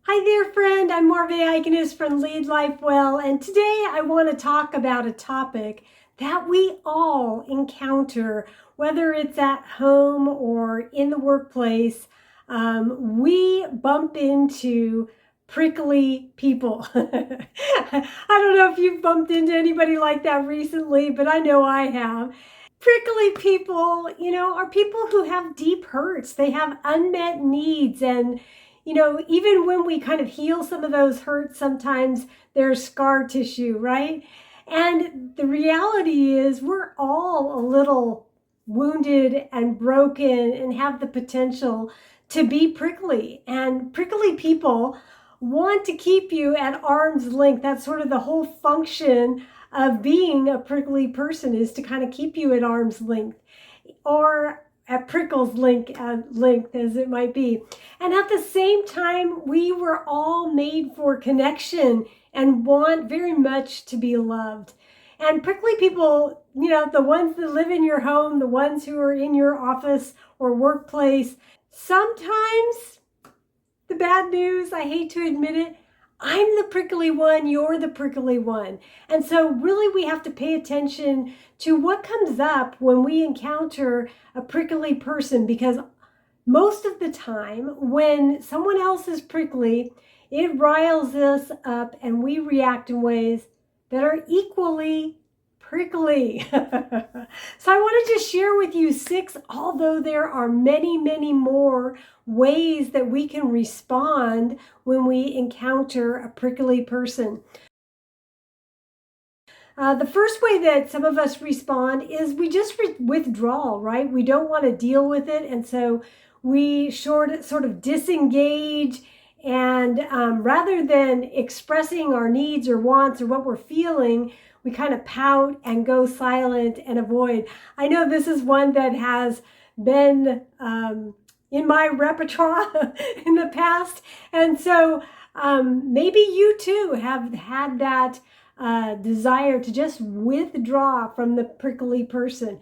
Hi there, friend. I'm Marve Eigenis from Lead Life Well, and today I want to talk about a topic that we all encounter, whether it's at home or in the workplace. We bump into prickly people. I don't know if you've bumped into anybody like that recently, but I know I have. Prickly people, are people who have deep hurts. They have unmet needs. And, even when we kind of heal some of those hurts, sometimes there's scar tissue, right? And the reality is, we're all a little wounded and broken and have the potential to be prickly. And prickly people want to keep you at arm's length. That's sort of the whole function of being a prickly person, is to kind of keep you at arm's length, or at prickle's length as it might be. And at the same time, we were all made for connection and want very much to be loved. And prickly people, the ones that live in your home, the ones who are in your office or workplace, sometimes the bad news, I hate to admit it, I'm the prickly one, you're the prickly one. And so really we have to pay attention to what comes up when we encounter a prickly person, because most of the time when someone else is prickly, it riles us up and we react in ways that are equally prickly. So I wanted to share with you 6, although there are many, many more ways that we can respond when we encounter a prickly person. The first way that some of us respond is we just withdraw, right? We don't want to deal with it, and so we sort of disengage, and rather than expressing our needs or wants or what we're feeling, we kind of pout and go silent and avoid. I know this is one that has been in my repertoire in the past, and so maybe you too have had that desire to just withdraw from the prickly person.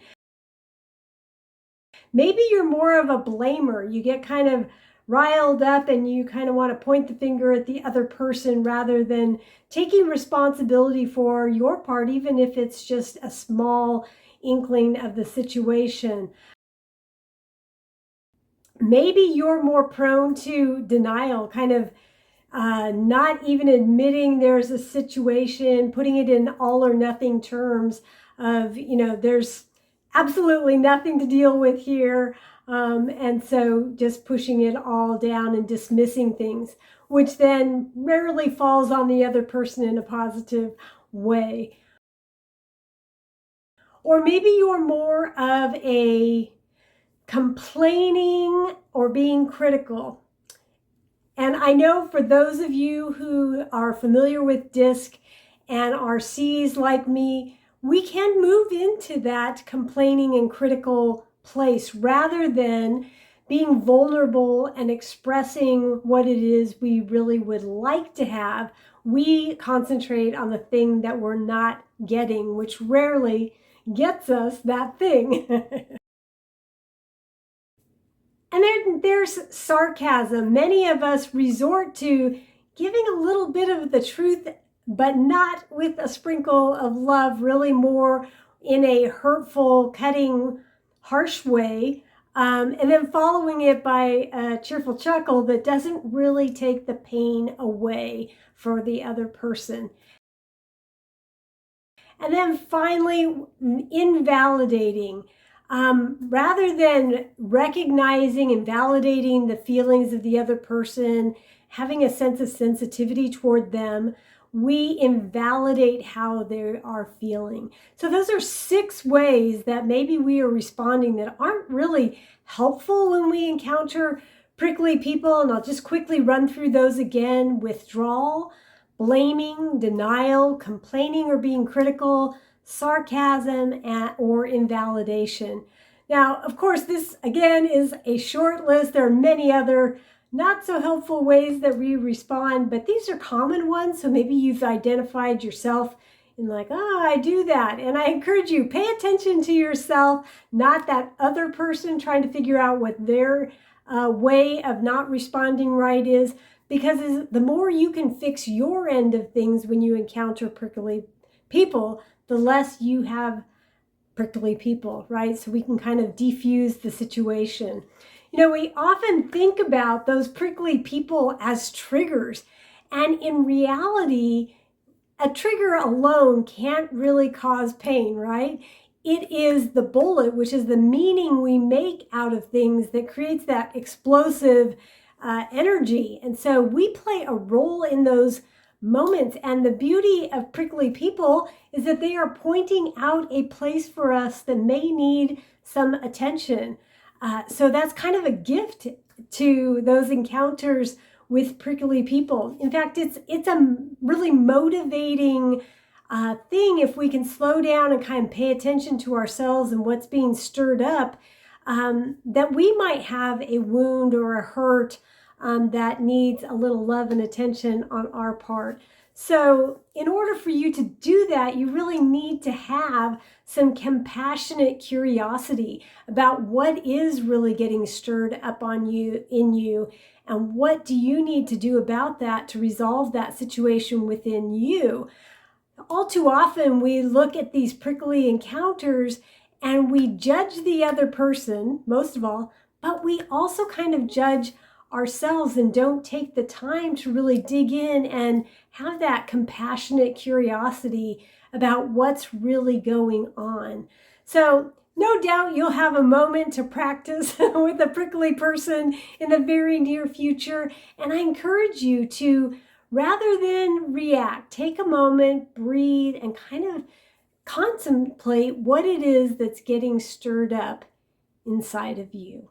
Maybe you're more of a blamer. You get kind of riled up and you kind of want to point the finger at the other person rather than taking responsibility for your part, even if it's just a small inkling of the situation. Maybe you're more prone to denial, kind of not even admitting there's a situation, putting it in all or nothing terms of, there's absolutely nothing to deal with here. And so just pushing it all down and dismissing things, which then rarely falls on the other person in a positive way. Or maybe you're more of a complaining or being critical. And I know for those of you who are familiar with DISC and are Cs like me, we can move into that complaining and critical place rather than being vulnerable and expressing what it is we really would like to have. We concentrate on the thing that we're not getting, which rarely gets us that thing. And then there's sarcasm. Many of us resort to giving a little bit of the truth, but not with a sprinkle of love, really more in a hurtful, cutting, harsh way. And then following it by a cheerful chuckle that doesn't really take the pain away for the other person. And then finally, invalidating. Rather than recognizing and validating the feelings of the other person, having a sense of sensitivity toward them, we invalidate how they are feeling. So those are 6 ways that maybe we are responding that aren't really helpful when we encounter prickly people. And I'll just quickly run through those again: withdrawal, blaming, denial, complaining or being critical, sarcasm, or invalidation. Now, of course, this again is a short list. There are many other not so helpful ways that we respond, but these are common ones. So maybe you've identified yourself in like, oh, I do that. And I encourage you, pay attention to yourself, not that other person trying to figure out what their way of not responding right is. because the more you can fix your end of things when you encounter prickly people, the less you have prickly people, right? So we can kind of defuse the situation. We often think about those prickly people as triggers, and in reality, a trigger alone can't really cause pain, right? It is the bullet, which is the meaning we make out of things, that creates that explosive energy. And so we play a role in those moments. And the beauty of prickly people is that they are pointing out a place for us that may need some attention. So that's kind of a gift to those encounters with prickly people. In fact, it's a really motivating thing if we can slow down and kind of pay attention to ourselves and what's being stirred up, that we might have a wound or a hurt that needs a little love and attention on our part. So in order for you to do that, you really need to have some compassionate curiosity about what is really getting stirred up in you, and what do you need to do about that to resolve that situation within you. All too often, we look at these prickly encounters and we judge the other person, most of all, but we also kind of judge ourselves and don't take the time to really dig in and have that compassionate curiosity about what's really going on. So no doubt you'll have a moment to practice with a prickly person in the very near future. And I encourage you to, rather than react, take a moment, breathe, and kind of contemplate what it is that's getting stirred up inside of you.